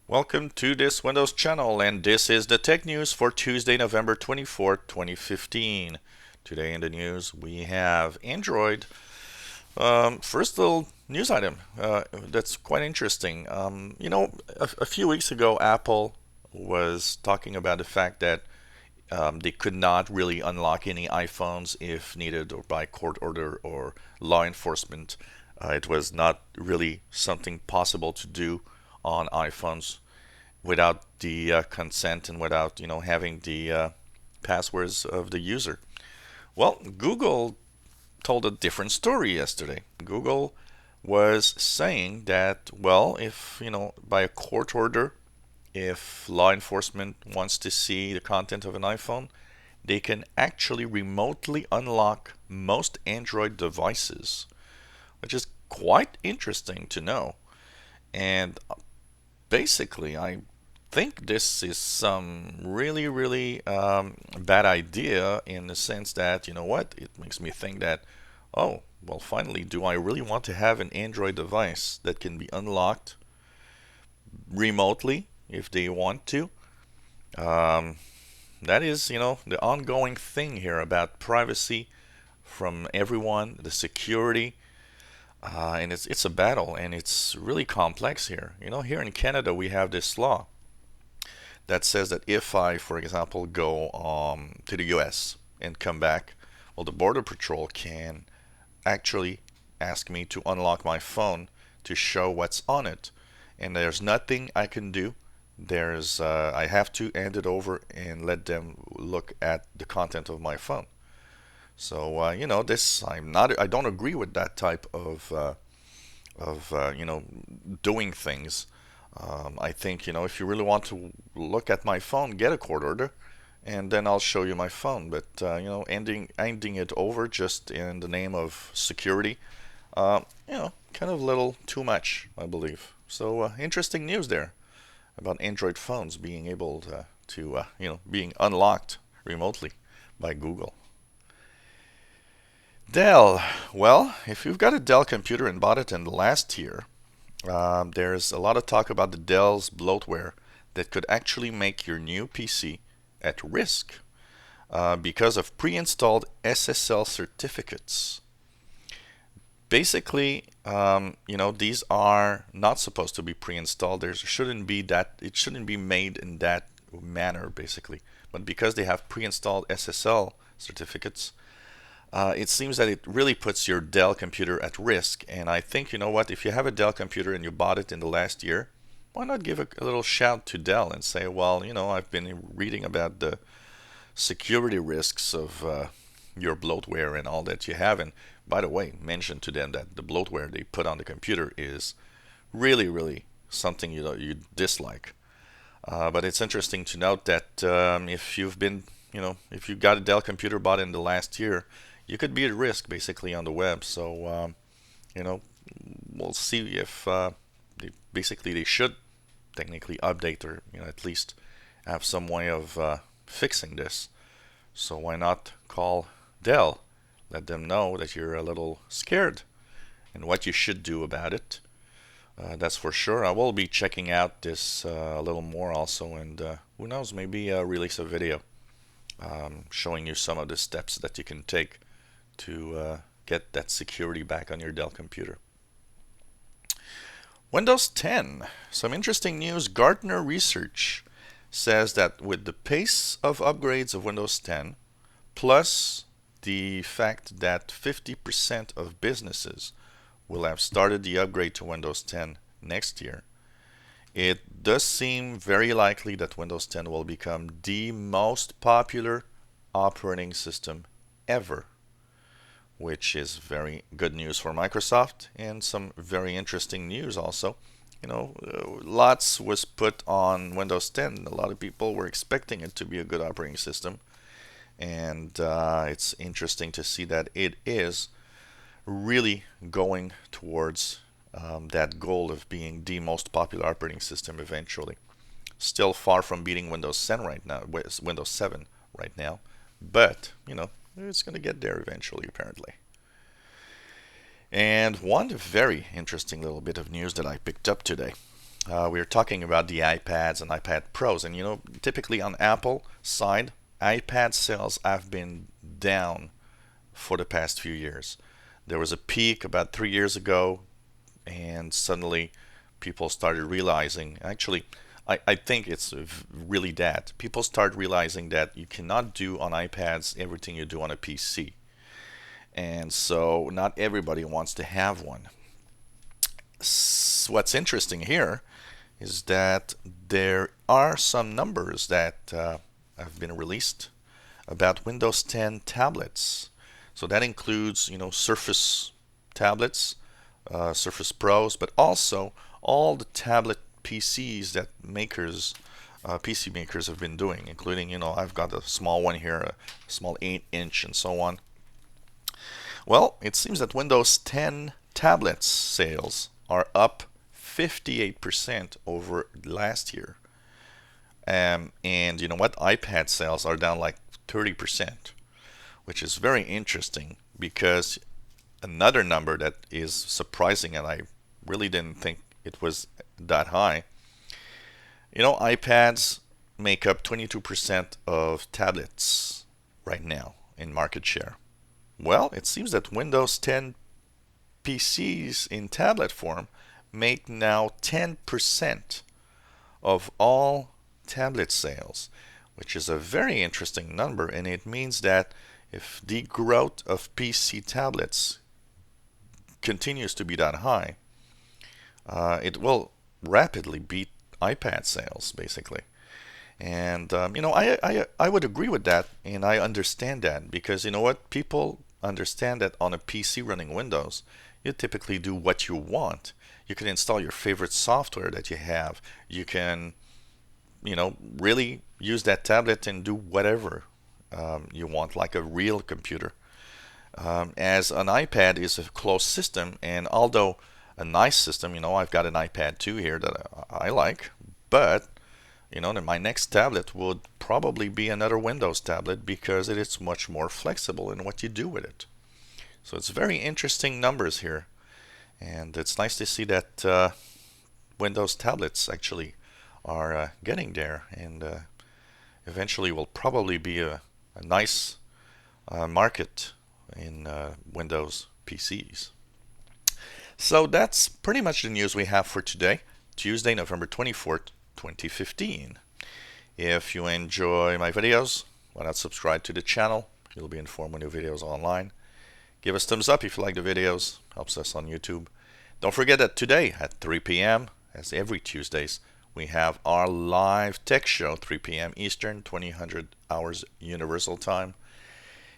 Welcome to this Windows channel, and this is the tech news for Tuesday, November 24th, 2015. Today in the news, we have Android. First little news item that's quite interesting. A few weeks ago, Apple was talking about the fact that they could not really unlock any iPhones if needed or by court order or law enforcement. It was not really something possible to do on iPhones without the consent and without having the passwords of the user. Well, Google told a different story yesterday. Google was saying that, well, if by a court order, if law enforcement wants to see the content of an iPhone, they can actually remotely unlock most Android devices, which is quite interesting to know. And basically, I think this is some really bad idea in the sense that, you know what, it makes me think that, oh, well, finally, do I really want to have an Android device that can be unlocked remotely if they want to? Um, that is, the ongoing thing here about privacy from everyone, the security, and it's a battle, and it's really complex here. Here in Canada, we have this law that says that if I, for example, go to the US and come back, well, the Border Patrol can actually ask me to unlock my phone to show what's on it. And there's nothing I can do. I have to hand it over and let them look at the content of my phone. So I don't agree with that type of doing things. I think if you really want to look at my phone, get a court order, and then I'll show you my phone. But handing it over just in the name of security, kind of a little too much, I believe. So interesting news there about Android phones being able to being unlocked remotely by Google. Dell. Well, if you've got a Dell computer and bought it in the last year, there's a lot of talk about the Dell's bloatware that could actually make your new PC at risk because of pre-installed SSL certificates. Basically, these are not supposed to be pre-installed. It shouldn't be made in that manner, basically. But because they have pre-installed SSL certificates, it seems that it really puts your Dell computer at risk. And I think, you know what, if you have a Dell computer and you bought it in the last year, why not give a little shout to Dell and say, well, I've been reading about the security risks of your bloatware and all that you have. And by the way, mention to them that the bloatware they put on the computer is really something you dislike. But it's interesting to note that if you got a Dell computer bought in the last year, you could be at risk basically on the web. So, we'll see if they should technically update or at least have some way of fixing this. So why not call Dell, let them know that you're a little scared and what you should do about it. That's for sure. I will be checking out this a little more also, and who knows, maybe release a video showing you some of the steps that you can take to get that security back on your Dell computer. Windows 10. Some interesting news. Gartner research says that with the pace of upgrades of Windows 10, plus the fact that 50% of businesses will have started the upgrade to Windows 10 next year, it does seem very likely that Windows 10 will become the most popular operating system ever, which is very good news for Microsoft and some very interesting news also. Lots was put on Windows 10. A lot of people were expecting it to be a good operating system, and it's interesting to see that it is really going towards that goal of being the most popular operating system eventually. Still far from beating Windows 7 right now, but it's going to get there eventually, apparently. And one very interesting little bit of news that I picked up today. we are talking about the iPads and iPad Pros. And typically on Apple side, iPad sales have been down for the past few years. There was a peak about 3 years ago, and suddenly people started realizing, actually, I think it's really that. People start realizing that you cannot do on iPads everything you do on a PC. And so not everybody wants to have one. What's interesting here is that there are some numbers that have been released about Windows 10 tablets. So that includes, Surface tablets, Surface Pros, but also all the tablet PCs that PC makers have been doing, including, I've got a small one here, a small 8-inch, and so on. Well, it seems that Windows 10 tablets sales are up 58% over last year. And you know what? iPad sales are down like 30%, which is very interesting because another number that is surprising, and I really didn't think it was that high. iPads make up 22% of tablets right now in market share. Well, it seems that Windows 10 PCs in tablet form make now 10% of all tablet sales, which is a very interesting number, and it means that if the growth of PC tablets continues to be that high, it will rapidly beat iPad sales, basically. And I would agree with that, and I understand that because you know what? People understand that on a PC running Windows, you typically do what you want. You can install your favorite software that you have. You can, really use that tablet and do whatever you want, like a real computer. As an iPad is a closed system, and although a nice system, I've got an iPad 2 here that I like, but then my next tablet would probably be another Windows tablet because it is much more flexible in what you do with it. So it's very interesting numbers here, and it's nice to see that Windows tablets actually are getting there, and eventually will probably be a nice market in Windows PCs. So that's pretty much the news we have for today, Tuesday, November 24th, 2015. If you enjoy my videos, why not subscribe to the channel? You'll be informed when new videos are online. Give us thumbs up if you like the videos, helps us on YouTube. Don't forget that today at 3 p.m., as every Tuesdays, we have our live tech show, 3 p.m. Eastern, 2000 hours Universal Time.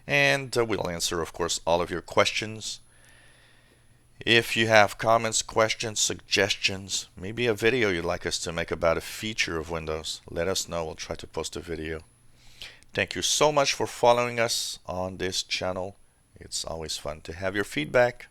And we'll answer, of course, all of your questions. If you have comments, questions, suggestions, maybe a video you'd like us to make about a feature of Windows, let us know. We'll try to post a video. Thank you so much for following us on this channel. It's always fun to have your feedback.